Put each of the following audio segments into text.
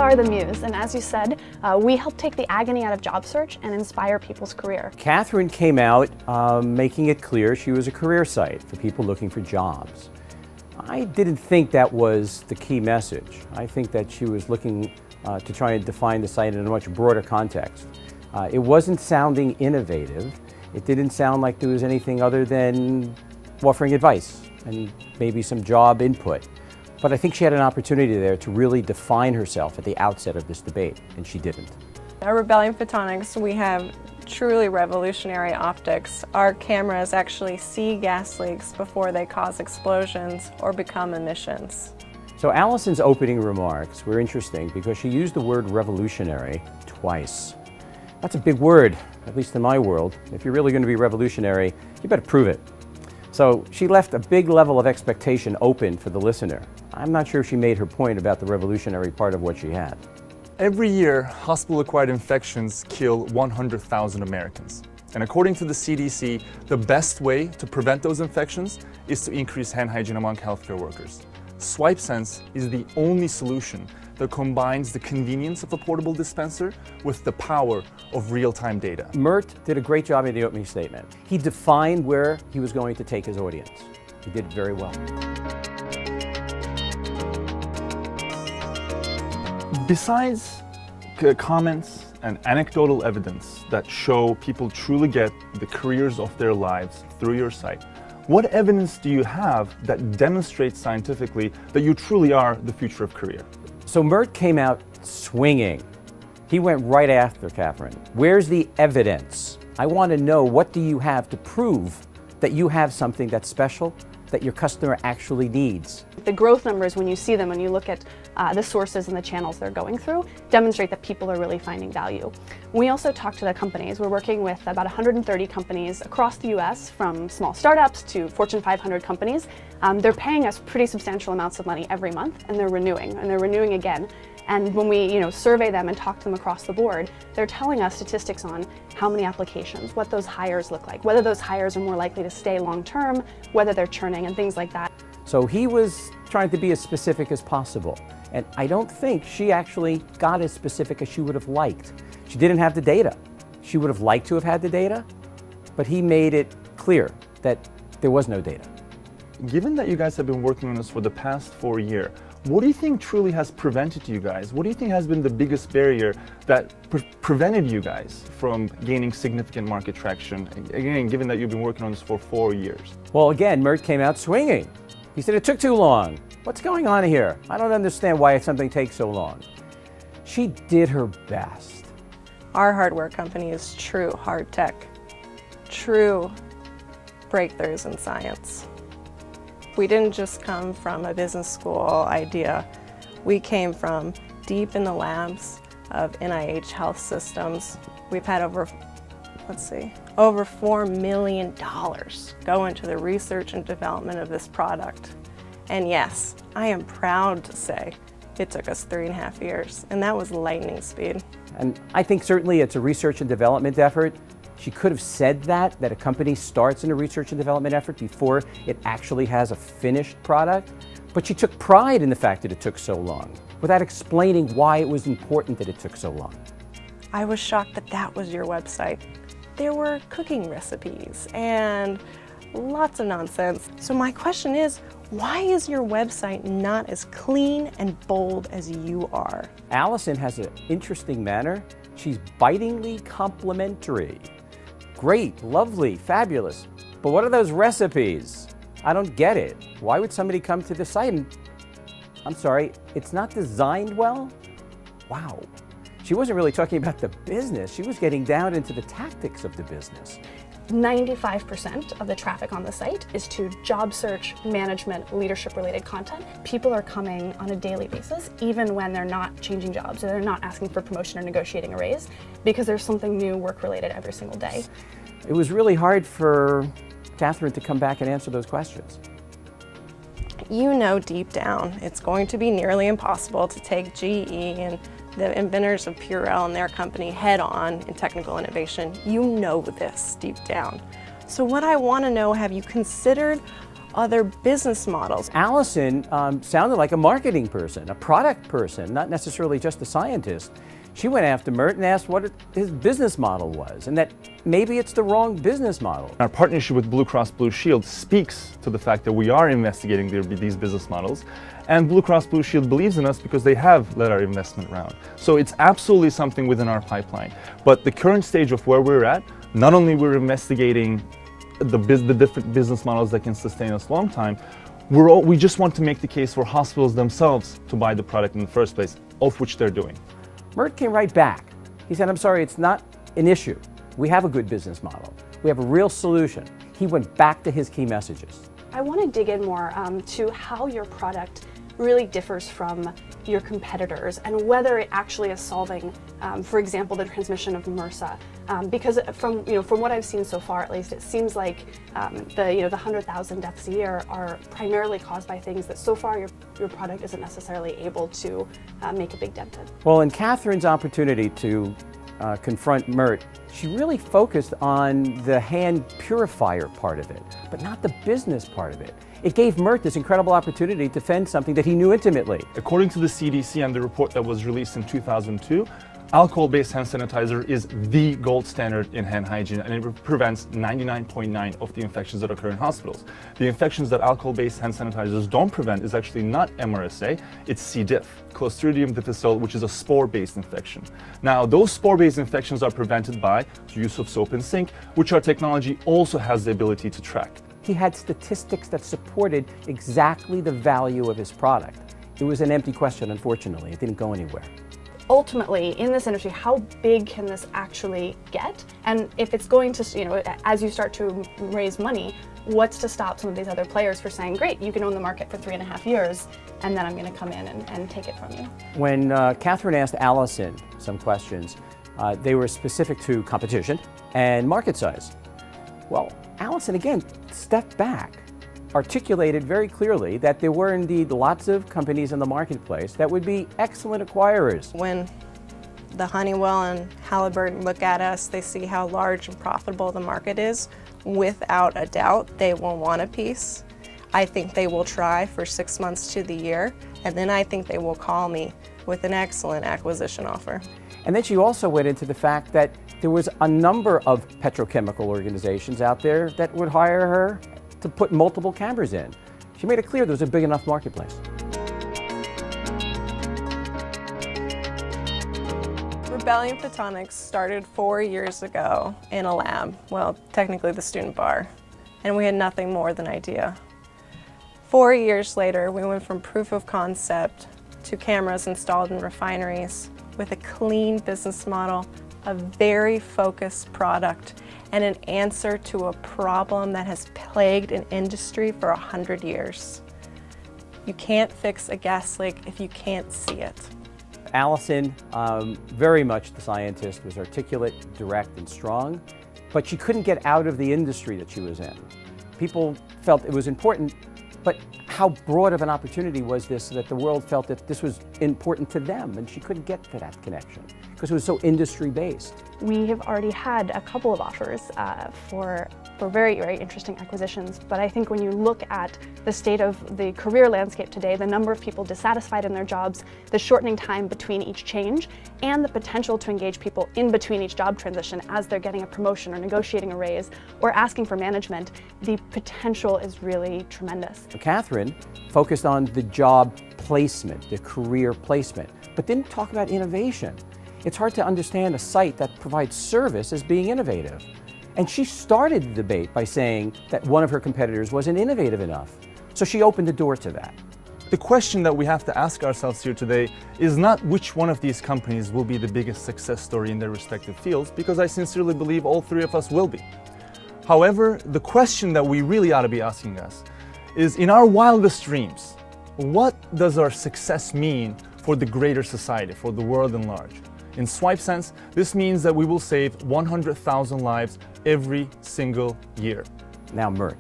are the Muse, and as you said, we help take the agony out of job search and inspire people's career. Catherine came out making it clear she was a career site for people looking for jobs. I didn't think that was the key message. I think that she was looking to try and define the site in a much broader context. It wasn't sounding innovative. It didn't sound like there was anything other than offering advice and maybe some job input. But I think she had an opportunity there to really define herself at the outset of this debate, and she didn't. At Rebellion Photonics, we have truly revolutionary optics. Our cameras actually see gas leaks before they cause explosions or become emissions. So Allison's opening remarks were interesting because she used the word revolutionary twice. That's a big word, at least in my world. If you're really going to be revolutionary, you better prove it. So she left a big level of expectation open for the listener. I'm not sure if she made her point about the revolutionary part of what she had. Every year, hospital-acquired infections kill 100,000 Americans. And according to the CDC, the best way to prevent those infections is to increase hand hygiene among healthcare workers. SwipeSense is the only solution that combines the convenience of a portable dispenser with the power of real-time data. Mert did a great job in the opening statement. He defined where he was going to take his audience. He did very well. Besides comments and anecdotal evidence that show people truly get the careers of their lives through your site, what evidence do you have that demonstrates scientifically that you truly are the future of career? So Mert came out swinging. He went right after Catherine. Where's the evidence? I want to know, what do you have to prove that you have something that's special, that your customer actually needs? The growth numbers, when you see them, when you look at the sources and the channels they're going through, demonstrate that people are really finding value. We also talk to the companies. We're working with about 130 companies across the US, from small startups to Fortune 500 companies. They're paying us pretty substantial amounts of money every month, and they're renewing again. And when we survey them and talk to them across the board, they're telling us statistics on how many applications, what those hires look like, whether those hires are more likely to stay long term, whether they're churning, and things like that. So he was trying to be as specific as possible. And I don't think she actually got as specific as she would have liked. She didn't have the data. She would have liked to have had the data, but he made it clear that there was no data. Given that you guys have been working on this for the past 4 years, what do you think truly has prevented you guys? What do you think has been the biggest barrier that prevented you guys from gaining significant market traction? Again, given that you've been working on this for 4 years. Well, again, Mert came out swinging. He said it took too long. What's going on here? I don't understand why something takes so long. She did her best. Our hardware company is true hard tech, true breakthroughs in science. We didn't just come from a business school idea. We came from deep in the labs of NIH health systems. We've had over $4 million go into the research and development of this product. And yes, I am proud to say it took us 3.5 years, and that was lightning speed. And I think certainly it's a research and development effort. She could have said that a company starts in a research and development effort before it actually has a finished product. But she took pride in the fact that it took so long, without explaining why it was important that it took so long. I was shocked that that was your website. There were cooking recipes and lots of nonsense. So my question is, why is your website not as clean and bold as you are? Allison has an interesting manner. She's bitingly complimentary. Great, lovely, fabulous. But what are those recipes? I don't get it. Why would somebody come to the site and, I'm sorry, it's not designed well? Wow. She wasn't really talking about the business. She was getting down into the tactics of the business. 95% of the traffic on the site is to job search, management, leadership-related content. People are coming on a daily basis, even when they're not changing jobs or they're not asking for promotion or negotiating a raise, because there's something new work-related every single day. It was really hard for Catherine to come back and answer those questions. You know deep down it's going to be nearly impossible to take GE and the inventors of Purell and their company head on in technical innovation. You know this deep down. So what I want to know, have you considered other business models. Allison sounded like a marketing person, a product person, not necessarily just a scientist. She went after Mert and asked what his business model was, and that maybe it's the wrong business model. Our partnership with Blue Cross Blue Shield speaks to the fact that we are investigating these business models, and Blue Cross Blue Shield believes in us because they have led our investment round. So it's absolutely something within our pipeline. But the current stage of where we're at, not only we're investigating the different business models that can sustain us long time, we just want to make the case for hospitals themselves to buy the product in the first place, of which they're doing. Mert came right back. He said, I'm sorry, it's not an issue. We have a good business model. We have a real solution. He went back to his key messages. I want to dig in more to how your product really differs from your competitors and whether it actually is solving, for example, the transmission of MRSA. Because from what I've seen so far, at least, it seems like the 100,000 deaths a year are primarily caused by things that so far your product isn't necessarily able to make a big dent in. Well, in Catherine's opportunity to confront Mert, she really focused on the hand purifier part of it, but not the business part of it. It gave Mert this incredible opportunity to defend something that he knew intimately. According to the CDC and the report that was released in 2002, alcohol-based hand sanitizer is the gold standard in hand hygiene, and it prevents 99.9% of the infections that occur in hospitals. The infections that alcohol-based hand sanitizers don't prevent is actually not MRSA, it's C. diff, Clostridium difficile, which is a spore-based infection. Now, those spore-based infections are prevented by the use of soap and sink, which our technology also has the ability to track. He had statistics that supported exactly the value of his product. It was an empty question, unfortunately. It didn't go anywhere. Ultimately, in this industry, how big can this actually get? And if it's going to, as you start to raise money, what's to stop some of these other players from saying, great, you can own the market for 3.5 years, and then I'm going to come in and take it from you? When Catherine asked Allison some questions, they were specific to competition and market size. Well, Allison, again, stepped back, articulated very clearly that there were indeed lots of companies in the marketplace that would be excellent acquirers. When the Honeywell and Halliburton look at us, they see how large and profitable the market is. Without a doubt, they will want a piece. I think they will try for 6 months to the year, and then I think they will call me with an excellent acquisition offer. And then she also went into the fact that there was a number of petrochemical organizations out there that would hire her to put multiple cameras in. She made it clear there was a big enough marketplace. Rebellion Photonics started 4 years ago in a lab, well, technically the student bar, and we had nothing more than idea. 4 years later, we went from proof of concept to cameras installed in refineries with a clean business model, a very focused product, and an answer to a problem that has plagued an industry for 100 years. You can't fix a gas leak if you can't see it. Allison, very much the scientist, was articulate, direct, and strong, but she couldn't get out of the industry that she was in. People felt it was important, but how broad of an opportunity was this that the world felt that this was important to them, and she couldn't get to that connection because it was so industry-based. We have already had a couple of offers for very, very interesting acquisitions, but I think when you look at the state of the career landscape today, the number of people dissatisfied in their jobs, the shortening time between each change, and the potential to engage people in between each job transition as they're getting a promotion or negotiating a raise or asking for management, the potential is really tremendous. Catherine focused on the job placement, the career placement, but didn't talk about innovation. It's hard to understand a site that provides service as being innovative. And she started the debate by saying that one of her competitors wasn't innovative enough. So she opened the door to that. The question that we have to ask ourselves here today is not which one of these companies will be the biggest success story in their respective fields, because I sincerely believe all three of us will be. However, the question that we really ought to be asking us is, in our wildest dreams, what does our success mean for the greater society, for the world in large? In SwipeSense, this means that we will save 100,000 lives every single year. Now Mert.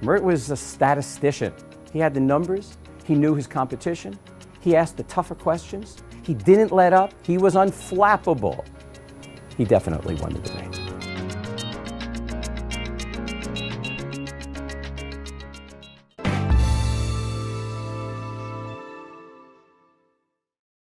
Mert was a statistician. He had the numbers, he knew his competition, he asked the tougher questions, he didn't let up, he was unflappable. He definitely won the debate.